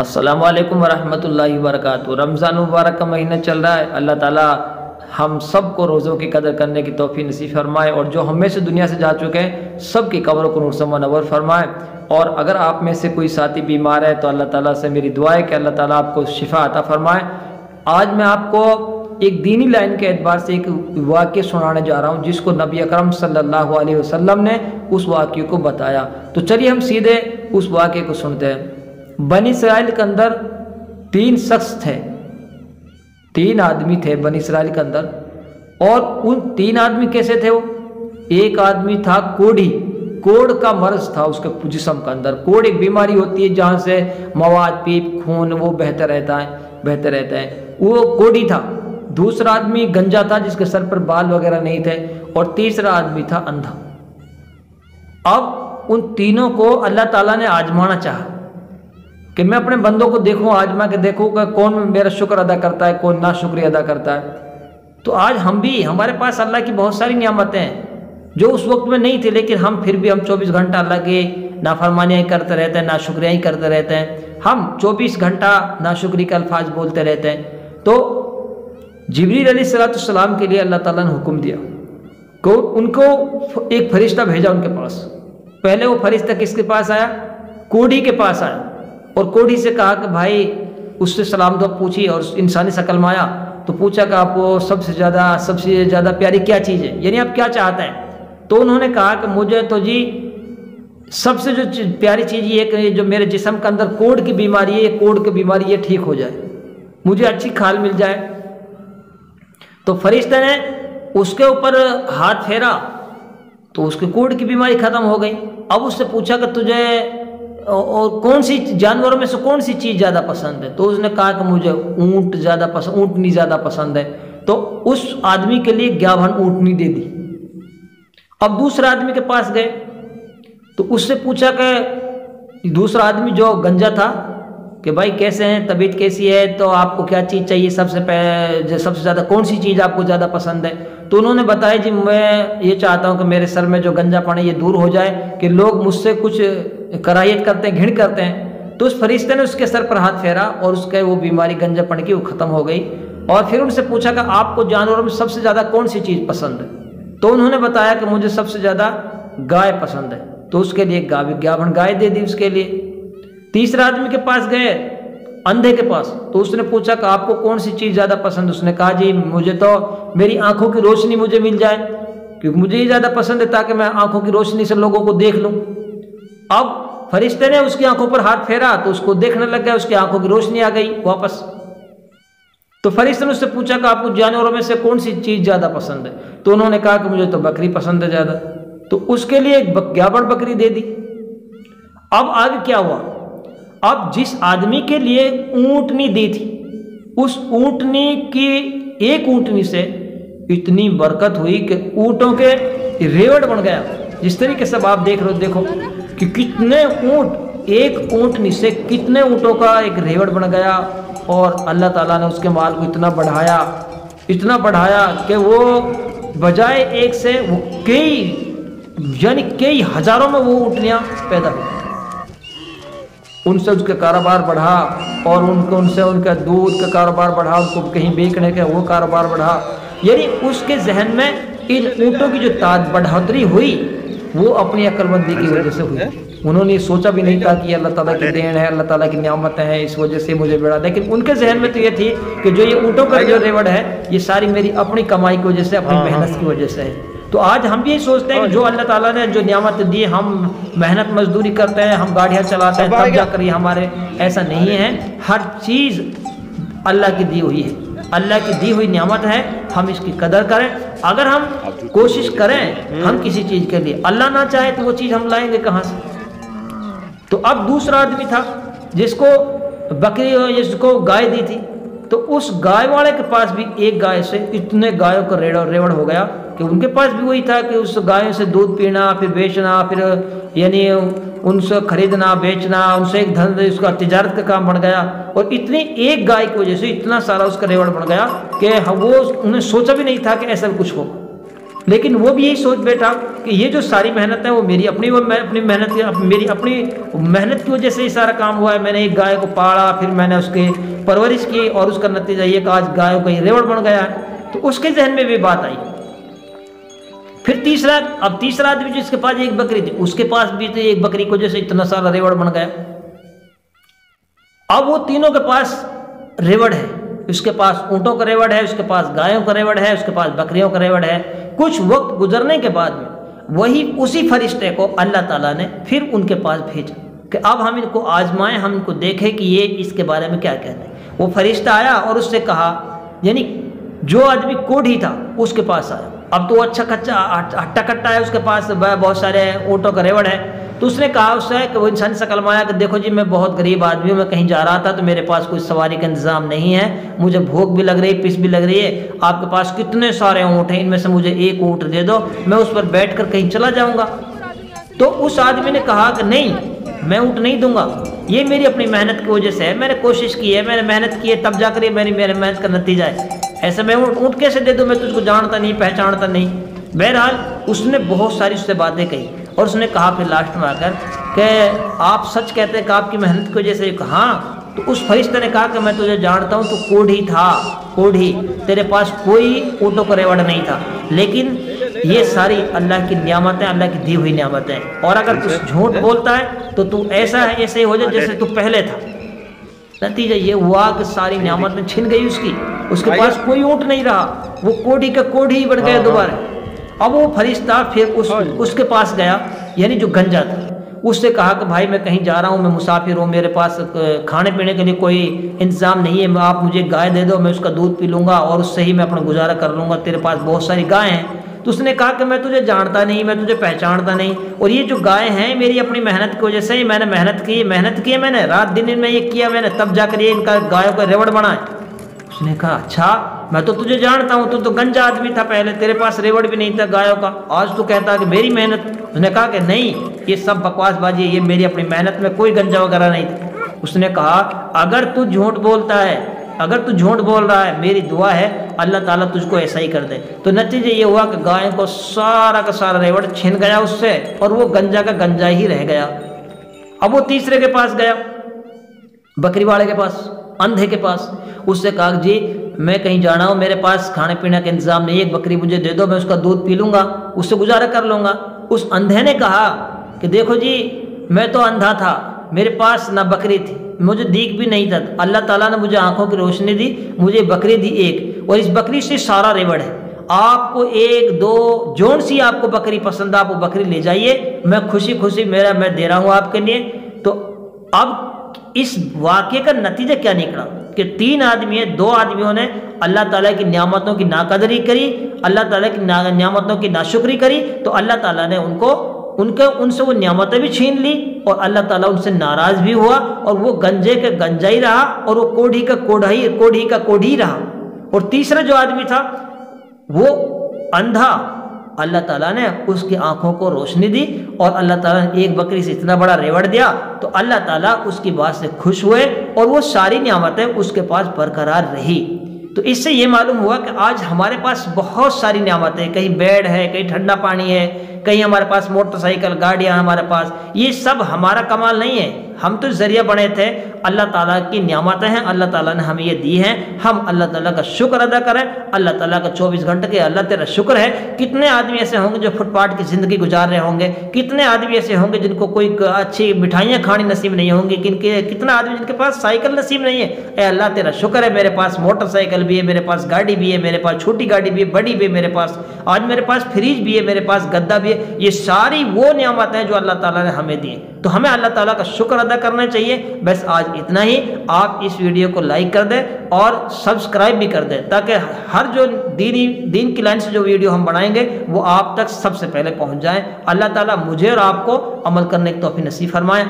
السلام علیکم ورحمۃ اللہ وبرکاتہ۔ رمضان مبارک کا مہینہ چل رہا ہے۔ اللہ تعالیٰ ہم سب کو روزوں کی قدر کرنے کی توفیق نصیب فرمائے، اور جو ہم میں سے دنیا سے جا چکے ہیں سب کی قبروں کو نور سے منور فرمائے۔ اور اگر آپ میں سے کوئی ساتھی بیمار ہے تو اللہ تعالیٰ سے میری دعا ہے کہ اللہ تعالیٰ آپ کو شفا عطا فرمائے۔ آج میں آپ کو ایک دینی لائن کے اعتبار سے ایک واقعہ سنانے جا رہا ہوں جس کو نبی اکرم صلی اللہ علیہ وسلم نے اس واقعے کو بتایا۔ تو چلیے ہم سیدھے اس واقعے کو سنتے ہیں۔ بنی اسرائیل کے اندر 3 شخص تھے، 3 آدمی تھے بنی اسرائیل کے اندر، اور ان 3 آدمی کیسے تھے وہ؟ ایک آدمی تھا کوڑھی، کوڑ کا مرض تھا اس کے جسم کے اندر۔ کوڑ ایک بیماری ہوتی ہے جہاں سے مواد پیپ خون وہ بہتا رہتا ہے، وہ کوڑھی تھا۔ دوسرا آدمی گنجا تھا جس کے سر پر بال وغیرہ نہیں تھے، اور تیسرا آدمی تھا اندھا۔ اب ان تینوں کو اللہ تعالیٰ نے آزمانا چاہا کہ میں اپنے بندوں کو دیکھوں، آزما کے دیکھوں کہ کون میرا شکر ادا کرتا ہے، کون ناشکری ادا کرتا ہے۔ تو آج ہمارے پاس اللہ کی بہت ساری نعمتیں ہیں جو اس وقت میں نہیں تھی، لیکن ہم پھر بھی 24 گھنٹہ اللہ کی نافرمانیاں ہی کرتے رہتے ہیں، ناشکریاں ہی کرتے رہتے ہیں۔ ہم 24 گھنٹہ ناشکری کے الفاظ بولتے رہتے ہیں۔ تو جبریل علیہ السلام کے لیے اللہ تعالیٰ نے حکم دیا کہ ان کو ایک فرشتہ بھیجا ان کے پاس۔ پہلے وہ فرشتہ کس کے پاس آیا؟ کوڑھی کے پاس آیا، اور کوڑھی سے کہا کہ بھائی اس سے سلام دعا پوچھی، اور انسانی شکل میں آیا تو پوچھا کہ آپ کو سب سے زیادہ پیاری کیا چیز ہے، یعنی آپ کیا چاہتے ہیں؟ تو انہوں نے کہا کہ مجھے تو جی سب سے جو پیاری چیز یہ کہ جو میرے جسم کے اندر کوڑ کی بیماری ہے، یہ کوڑ کی بیماری یہ ٹھیک ہو جائے، مجھے اچھی کھال مل جائے۔ تو فرشتے نے اس کے اوپر ہاتھ پھیرا تو اس کے کوڑ کی بیماری ختم ہو گئی۔ اب اس سے پوچھا کہ تجھے اور کون سی جانوروں میں سے کون سی چیز زیادہ پسند ہے؟ تو اس نے کہا کہ مجھے اونٹنی زیادہ پسند ہے۔ تو اس آدمی کے لیے 51 اونٹنی دے دی۔ اب دوسرے آدمی کے پاس گئے تو اس سے پوچھا کہ دوسرا آدمی جو گنجا تھا کہ بھائی کیسے ہیں، طبیعت کیسی ہے، تو آپ کو کیا چیز چاہیے، سب سے زیادہ کون سی چیز آپ کو زیادہ پسند ہے؟ تو انہوں نے بتایا جی میں یہ چاہتا ہوں کہ میرے سر میں جو گنجا پن ہے یہ دور ہو جائے، کہ لوگ مجھ سے کچھ کراہیت کرتے ہیں، گھن کرتے ہیں۔ تو اس فرشتے نے اس کے سر پر ہاتھ پھیرا اور اس کے وہ بیماری گنجا پن کی وہ ختم ہو گئی۔ اور پھر ان سے پوچھا کہ آپ کو جانوروں میں سب سے زیادہ کون سی چیز پسند ہے؟ تو انہوں نے بتایا کہ مجھے سب سے زیادہ گائے پسند ہے۔ تو اس کے لیے 51 گائے دے دی اس کے لیے۔ تیسرا آدمی کے پاس گئے، اندھے کے پاس، تو اس نے پوچھا کہ آپ کو کون سی چیز زیادہ پسند؟ اس نے کہا جی مجھے تو میری آنکھوں کی روشنی مجھے مل جائے، کیونکہ مجھے یہ زیادہ پسند ہے تاکہ میں آنکھوں کی روشنی سے لوگوں کو دیکھ لوں۔ اب فرشتے نے اس کی آنکھوں پر ہاتھ پھیرا تو اس کو دیکھنے لگ گیا، اس کی آنکھوں کی روشنی آ گئی واپس۔ تو فرشتے نے اس سے پوچھا کہ آپ کو جانوروں میں سے کون سی چیز زیادہ پسند ہے؟ تو انہوں نے کہا کہ مجھے تو بکری پسند ہے زیادہ۔ تو اس کے لیے 51 بکری دے دی۔ اب آگے کیا ہوا؟ اب جس آدمی کے لیے اونٹنی دی تھی، اس اونٹنی کی ایک اونٹنی سے اتنی برکت ہوئی کہ اونٹوں کے ریوڑ بن گیا۔ جس طریقے سے آپ دیکھو کہ کتنے اونٹ، ایک اونٹنی سے کتنے اونٹوں کا ایک ریوڑ بن گیا، اور اللہ تعالیٰ نے اس کے مال کو اتنا بڑھایا کہ وہ بجائے ایک سے وہ کئی ہزاروں میں وہ اونٹنیاں پیدا ہوئی۔ ان سے اس کا کاروبار بڑھا، اور ان سے ان کا دودھ کا کاروبار بڑھا، ان کو کہیں بیچنے کا وہ کاروبار بڑھا۔ یعنی اس کے ذہن میں ان اونٹوں کی جو بڑھوتری ہوئی وہ اپنی عقل مندی کی وجہ سے ہوئی۔ انہوں نے یہ سوچا بھی نہیں تھا کہ یہ اللہ تعالیٰ کی دین ہے، اللہ تعالیٰ کی نعمتیں ہیں، اس وجہ سے مجھے بڑھا، لیکن ان کے ذہن میں تو یہ تھی کہ جو یہ اونٹوں کا جو ریوڑ ہے یہ ساری میری اپنی کمائی کی وجہ سے، اپنی محنت کی وجہ سے ہے۔ تو آج ہم بھی یہ سوچتے ہیں کہ جو اللہ تعالیٰ نے جو نعمت دی، ہم محنت مزدوری کرتے ہیں، ہم گاڑیاں چلاتے ہیں تب جا کر یہ ہمارے، ایسا نہیں ہے۔ ہر چیز اللہ کی دی ہوئی ہے، اللہ کی دی ہوئی نعمت ہے، ہم اس کی قدر کریں۔ اگر ہم کوشش کریں ہم کسی چیز کے لیے، اللہ نہ چاہے تو وہ چیز ہم لائیں گے کہاں سے؟ تو اب دوسرا آدمی تھا جس کو بکری، جس کو گائے دی تھی، تو اس گائے والے کے پاس بھی ایک گائے سے اتنے گایوں کا ریوڑ ہو گیا کہ ان کے پاس بھی وہی تھا کہ اس گایوں سے دودھ پینا، پھر بیچنا، پھر یعنی ان سے خریدنا بیچنا، ان سے ایک اس کا تجارت کا کام بن گیا، اور اتنی ایک گائے کی وجہ سے اتنا سارا اس کا ریوڑ بن گیا کہ وہ انہیں سوچا بھی نہیں تھا کہ ایسا کچھ ہو۔ لیکن وہ بھی یہی سوچ بیٹھا کہ یہ جو ساری محنت ہے وہ میری اپنی محنت کی وجہ سے یہ سارا کام ہوا ہے. میں نے ایک گائے کو پالا, پھر میں نے اس کی پرورش کی, اور اس کا نتیجہ یہ کہ آج گائے کا یہ ریوڑ بن گیا ہے. تو اس کے ذہن میں بھی بات آئی. پھر تیسرا آدمی جس کے پاس ایک بکری تھی, اس کے پاس بھی تھی ایک بکری کو, جیسے اتنا سارا ریوڑ بن گیا. اب وہ تینوں کے پاس ریوڑ ہے, اس کے پاس اونٹوں کا ریوڑ ہے, اس کے پاس گایوں کا ریوڑ ہے, اس کے پاس بکریوں کا ریوڑ ہے. کچھ وقت گزرنے کے بعد میں وہی اسی فرشتے کو اللہ تعالیٰ نے پھر ان کے پاس بھیجا کہ اب ہم ان کو آزمائیں, ہم ان کو دیکھیں کہ یہ اس کے بارے میں کیا کہتے ہیں. وہ فرشتہ آیا اور اس سے کہا, یعنی جو آدمی کوڑھی تھا اس کے پاس آیا. اب تو اچھا ہٹا کٹا ہے, اس کے پاس بہت سارے اونٹوں کا ریوڑ ہے. تو اس نے کہا اس سے کہ وہ انسان سے کلمایا کہ دیکھو جی میں بہت غریب آدمی ہوں, میں کہیں جا رہا تھا تو میرے پاس کوئی سواری کا انتظام نہیں ہے, مجھے بھوک بھی لگ رہی, پس بھی لگ رہی ہے. آپ کے پاس کتنے سارے اونٹ ہیں, ان میں سے مجھے ایک اونٹ دے دو, میں اس پر بیٹھ کر کہیں چلا جاؤں گا. تو اس آدمی نے کہا کہ نہیں, میں اونٹ نہیں دوں گا, یہ میری اپنی محنت کی وجہ سے ہے, میں نے کوشش کی ہے, میں نے محنت کی ہے, تب جا کر یہ میری محنت کا نتیجہ ہے. ایسے میں اونٹ کیسے دے دوں, میں تجھ کو جانتا نہیں پہچانتا نہیں. بہرحال اس نے بہت ساری اس سے باتیں کہی, اور اس نے کہا پھر لاسٹ میں آ کر کہ آپ سچ کہتے ہیں کہ آپ کی محنت کی وجہ سے. ہاں. تو اس فرشتے نے کہا کہ میں تجھے جانتا ہوں, تو کوڑھی تھا, کوڑھی, تیرے پاس کوئی اونٹوں کا ریوڑ نہیں تھا, لیکن یہ ساری اللہ کی نعمتیں, اللہ کی دی ہوئی نعمتیں. اور اگر تو جھوٹ بولتا ہے تو تو ایسا ہے, ایسے ہی ہو جائے جیسے تو پہلے تھا. نتیجہ یہ ہوا کہ ساری نعمتیں چھن گئی اس کی, اس کے پاس کوئی اونٹ نہیں رہا, وہ کوڑھی کا کوڑھی ہی بڑھ گیا دوبارہ. اب وہ فرشتہ پھر اس کے پاس گیا, یعنی جو گنجا تھا, اس سے کہا کہ بھائی میں کہیں جا رہا ہوں, میں مسافر ہوں, میرے پاس کھانے پینے کے لیے کوئی انتظام نہیں ہے, آپ مجھے گائے دے دو, میں اس کا دودھ پی لوں گا اور اس سے ہی میں اپنا گزارا کر لوں گا, تیرے پاس بہت ساری گائے ہیں. تو اس نے کہا کہ میں تجھے جانتا نہیں, میں تجھے پہچانتا نہیں, اور یہ جو گائے ہیں میری اپنی محنت کی وجہ سے, میں نے محنت کی ہے, میں نے رات دن میں یہ کیا, میں نے تب جا کر یہ ان کا گایوں کا ریوڑ بنا ہے. اس نے کہا اچھا, میں تو تجھے جانتا ہوں, تو گنجا آدمی تھا پہلے, تیرے پاس ریوڑ بھی نہیں تھا گایوں کا, آج تو کہتا کہ میری محنت. اس نے کہا کہ نہیں, یہ سب بکواس بازی ہے, یہ میری اپنی محنت میں کوئی گنجا وغیرہ نہیں تھا. اس نے کہا اگر تو جھوٹ بولتا ہے, اگر تو جھوٹ بول رہا ہے, میری دعا ہے اللہ تعالیٰ تجھ کو ایسا ہی کر دے. تو نتیجہ یہ ہوا کہ گائے کو سارا کا سارا ریوڑ چھن گیا اس سے, اور وہ گنجا کا گنجا ہی رہ گیا. اب وہ تیسرے کے پاس گیا, بکری والے کے پاس, اندھے کے پاس. اس سے کہا جی میں کہیں جانا ہوں, میرے پاس کھانے پینے کا انتظام نہیں, ایک بکری مجھے دے دو, میں اس کا دودھ پی لوں گا, اس سے گزارا کر لوں گا. اس اندھے نے کہا کہ دیکھو جی میں تو اندھا تھا, میرے پاس نہ بکری تھی, مجھے دیکھ بھی نہیں تھا, اللہ تعالیٰ نے مجھے آنکھوں کی روشنی دی, مجھے بکری دی ایک, اور اس بکری سے سارا ریوڑ ہے. آپ کو ایک دو جون سی آپ کو بکری پسند, آپ وہ بکری لے جائیے, میں خوشی خوشی میں دے رہا ہوں آپ کے لیے. تو اب اس واقعے کا نتیجہ کیا نکلا کہ 3 آدمی ہیں, 2 آدمیوں نے اللہ تعالیٰ کی نعمتوں کی ناقدری کری, اللہ تعالیٰ کی نعمتوں کی ناشکری کری, تو اللہ تعالیٰ نے ان سے وہ نعمتیں بھی چھین لی, اور اللہ تعالیٰ ان سے ناراض بھی ہوا, اور وہ گنجے کا گنجا ہی رہا, اور وہ کوڑھی کا کوڑھی رہا. اور تیسرا جو آدمی تھا وہ اندھا, اللہ تعالیٰ نے اس کی آنکھوں کو روشنی دی, اور اللہ تعالیٰ نے ایک بکری سے اتنا بڑا ریوڑ دیا, تو اللہ تعالیٰ اس کی بات سے خوش ہوئے, اور وہ ساری نعمتیں اس کے پاس برقرار رہی. تو اس سے یہ معلوم ہوا کہ آج ہمارے پاس بہت ساری نعمتیں, کہیں بیڈ ہے, کہیں ٹھنڈا پانی ہے, کہیں ہمارے پاس موٹر سائیکل, گاڑیاں ہمارے پاس, یہ سب ہمارا کمال نہیں ہے, ہم تو ذریعہ بنے تھے, اللہ تعالیٰ کی نعمتیں ہیں, اللہ تعالیٰ نے ہمیں یہ دی ہیں, ہم اللہ تعالیٰ کا شکر ادا کریں. اللہ تعالیٰ کا 24 گھنٹے کے اللہ تیرا شکر ہے. کتنے آدمی ایسے ہوں گے جو فٹ پاتھ کی زندگی گزار رہے ہوں گے, کتنے آدمی ایسے ہوں گے جن کو کوئی اچھی مٹھائیاں کھانی نصیب نہیں ہوں گی, کتنا آدمی جن کے پاس سائیکل نصیب نہیں ہے. اے اللہ تیرا شکر ہے, میرے پاس موٹر سائیکل بھی ہے, میرے پاس گاڑی بھی ہے, میرے پاس چھوٹی گاڑی بھی ہے, بڑی بھی ہے, میرے پاس آج میرے پاس فریج بھی ہے, میرے پاس گدا بھی ہے. یہ ساری وہ نعمتیں ہیں جو اللہ تعالیٰ نے ہمیں دی ہیں, تو ہمیں اللہ تعالیٰ کا شکر ادا کرنا چاہیے. بس آج اتنا ہی. آپ اس ویڈیو کو لائک کر دیں اور سبسکرائب بھی کر دیں, تاکہ ہر جو دین کی لائن سے جو ویڈیو ہم بنائیں گے وہ آپ تک سب سے پہلے پہنچ جائیں. اللہ تعالیٰ مجھے اور آپ کو عمل کرنے کی توفیق نصیب فرمائے.